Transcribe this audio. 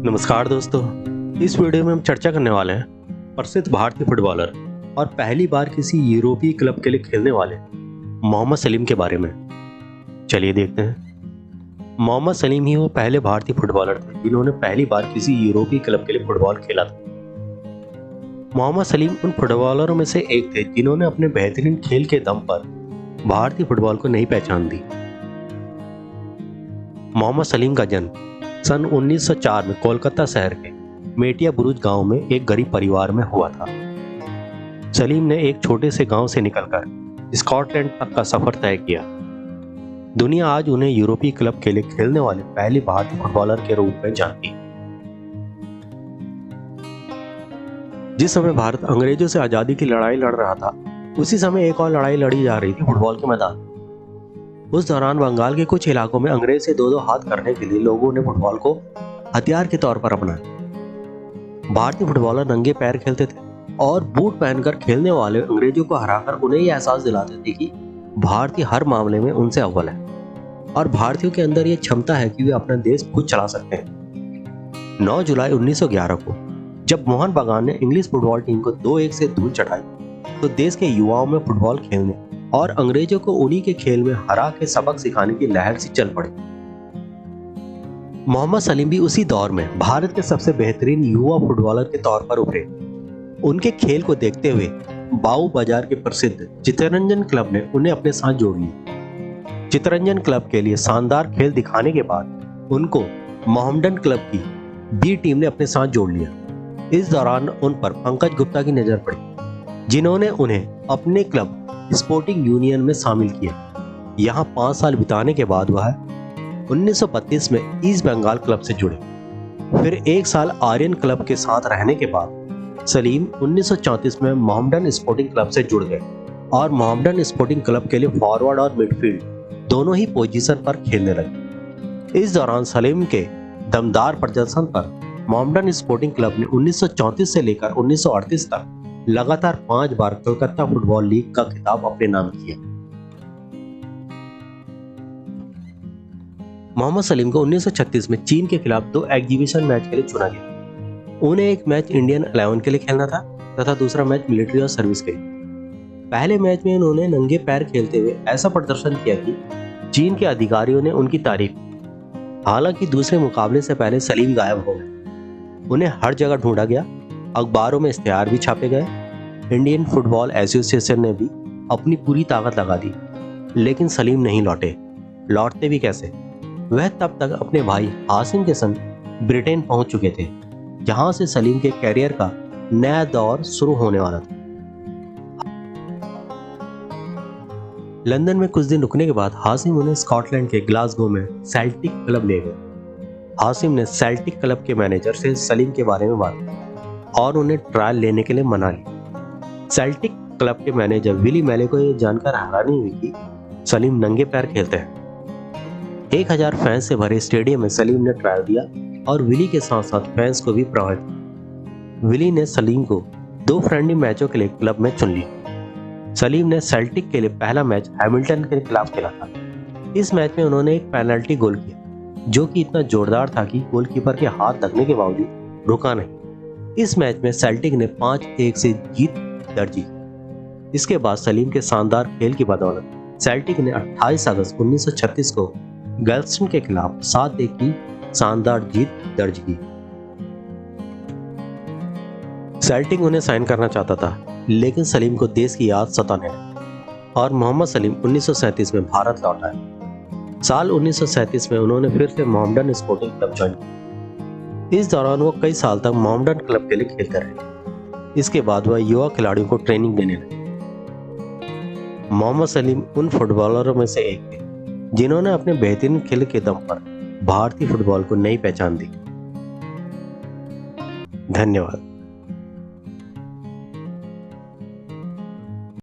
नमस्कार दोस्तों, इस वीडियो में हम चर्चा करने वाले हैं प्रसिद्ध भारतीय फुटबॉलर और पहली बार किसी यूरोपीय क्लब के लिए खेलने वाले मोहम्मद सलीम के बारे में। चलिए देखते हैं। मोहम्मद सलीम ही वो पहले भारतीय फुटबॉलर थे जिन्होंने पहली बार किसी यूरोपीय क्लब के लिए फुटबॉल खेला था। मोहम्मद सलीम उन फुटबॉलरों में से एक थे जिन्होंने अपने बेहतरीन खेल के दम पर भारतीय फुटबॉल को नई पहचान दी। मोहम्मद सलीम का जन्म सन 1904 में कोलकाता शहर के मेटिया बुरुज गांव में एक गरीब परिवार में हुआ था। सलीम ने एक छोटे से गांव से निकलकर स्कॉटलैंड तक का सफर तय किया। दुनिया आज उन्हें यूरोपीय क्लब के लिए खेलने वाले पहले भारतीय फुटबॉलर के रूप में जानती है। जिस समय भारत अंग्रेजों से आजादी की लड़ाई लड़ रहा था, उसी समय एक और लड़ाई लड़ी जा रही थी फुटबॉल के मैदान। उस दौरान बंगाल के कुछ इलाकों में अंग्रेज से दो हाथ करने के लिए लोगों ने फुटबॉल को हथियार के तौर पर अपनाया। भारतीय फुटबॉलर नंगे पैर खेलते थे और बूट पहनकर खेलने वाले अंग्रेजों को हराकर उन्हें यह एहसास दिलाते थे कि भारतीय हर मामले में उनसे अव्वल है और भारतीयों के अंदर यह क्षमता है कि वे अपना देश खुद चला सकते हैं। 9 जुलाई 1911 को जब मोहन बागान ने इंग्लिश फुटबॉल टीम को 2-1 से धूल चढ़ाई, तो देश के युवाओं में फुटबॉल खेलने और अंग्रेजों को उन्हीं के खेल में हरा के सबक सिखाने की लहर सी चल पड़ी। मोहम्मद सलीम भी उसी दौर में भारत के सबसे बेहतरीन युवा फुटबॉलर के तौर पर उभरे। उनके खेल को देखते हुए बाऊ बाजार के प्रसिद्ध चित्तरंजन क्लब ने उन्हें अपने साथ जोड़ लिया। चित्तरंजन क्लब के लिए शानदार खेल दिखाने के बाद उनको मोहम्मडन क्लब की बी टीम ने अपने साथ जोड़ लिया। इस दौरान उन पर पंकज गुप्ता की नजर पड़ी, जिन्होंने उन्हें अपने क्लब स्पोर्टिंग यूनियन में शामिल किया। यहाँ 5 साल बिताने के बाद वह 1932 में ईस्ट बंगाल क्लब से जुड़े। फिर 1 साल आर्यन क्लब के साथ रहने के बाद सलीम 1934 में मोहम्मडन स्पोर्टिंग क्लब से जुड़ गए और मोहम्मडन स्पोर्टिंग क्लब के लिए फॉरवर्ड और मिडफील्ड दोनों ही पोजीशन पर खेलने लगे। इस दौरान सलीम के दमदार प्रदर्शन पर मोहम्मडन स्पोर्टिंग क्लब ने 1934 से लेकर 1938 तक लगातार 5 बार कोलकाता फुटबॉल लीग का खिताब अपने नाम किया। मोहम्मद सलीम को 1936 में चीन के खिलाफ 2 एग्जीबिशन मैच के लिए चुना गया। उन्हें एक मैच इंडियन 11 के लिए खेलना था तथा दूसरा मैच मिलिट्री और सर्विस के लिए। पहले मैच में उन्होंने नंगे पैर खेलते हुए ऐसा प्रदर्शन किया कि चीन के अधिकारियों ने उनकी तारीफ की। हालांकि दूसरे मुकाबले से पहले सलीम गायब हो गए। उन्हें हर जगह ढूंढा गया, अखबारों में इश्तिहार भी छापे गए। इंडियन फुटबॉल एसोसिएशन ने भी अपनी पूरी ताकत लगा दी, लेकिन सलीम नहीं लौटे। लौटते भी कैसे? वह तब तक अपने भाई हासिम के संग ब्रिटेन पहुंच चुके थे, जहां से सलीम के कैरियर का नया दौर शुरू होने वाला था। लंदन में कुछ दिन रुकने के बाद हासिम उन्हें स्कॉटलैंड के ग्लासगो में सेल्टिक क्लब ले गए। हासिम ने सेल्टिक क्लब के मैनेजर से सलीम के बारे में बात की और उन्हें ट्रायल लेने के लिए मना लिया। सेल्टिक क्लब के मैनेजर विली मेले को यह जानकर हैरानी हुई कि सलीम नंगे पैर खेलते हैं। 1000 फैंस से भरे स्टेडियम में सलीम ने ट्रायल दिया और विली के साथ साथ फैंस को भी प्रभावित किया। विली ने सलीम को 2 फ्रेंडली मैचों के लिए क्लब में चुन लिया। सलीम ने सेल्टिक के लिए पहला मैच हैमिल्टन के खिलाफ खेला था। इस मैच में उन्होंने एक पेनल्टी गोल किया, जो कि इतना जोरदार था कि गोलकीपर के हाथ लगने के बावजूद रुका नहीं। इस मैच में सेल्टिक ने 5-1 से जीत दर्ज की। इसके बाद सलीम के शानदार खेल की बदौलत सेल्टिक ने 28 अगस्त 1936 को गैल्वेस्टन के खिलाफ 7-1 की शानदार जीत दर्ज की। सेल्टिक उन्हें साइन करना चाहता था, लेकिन सलीम को देश की याद सताने लगी और मोहम्मद सलीम 1937 में भारत लौट आए। साल 1937 में उन्होंने फिर से मोहम्मडन स्पोर्टिंग क्लब ज्वाइन किया। इस दौरान वो कई साल तक मोहम्मडन क्लब के लिए खेलते रहे। इसके बाद वह युवा खिलाड़ियों को ट्रेनिंग देने लगे। मोहम्मद सलीम उन फुटबॉलरों में से एक थे जिन्होंने अपने बेहतरीन खेल के दम पर भारतीय फुटबॉल को नई पहचान दी। धन्यवाद।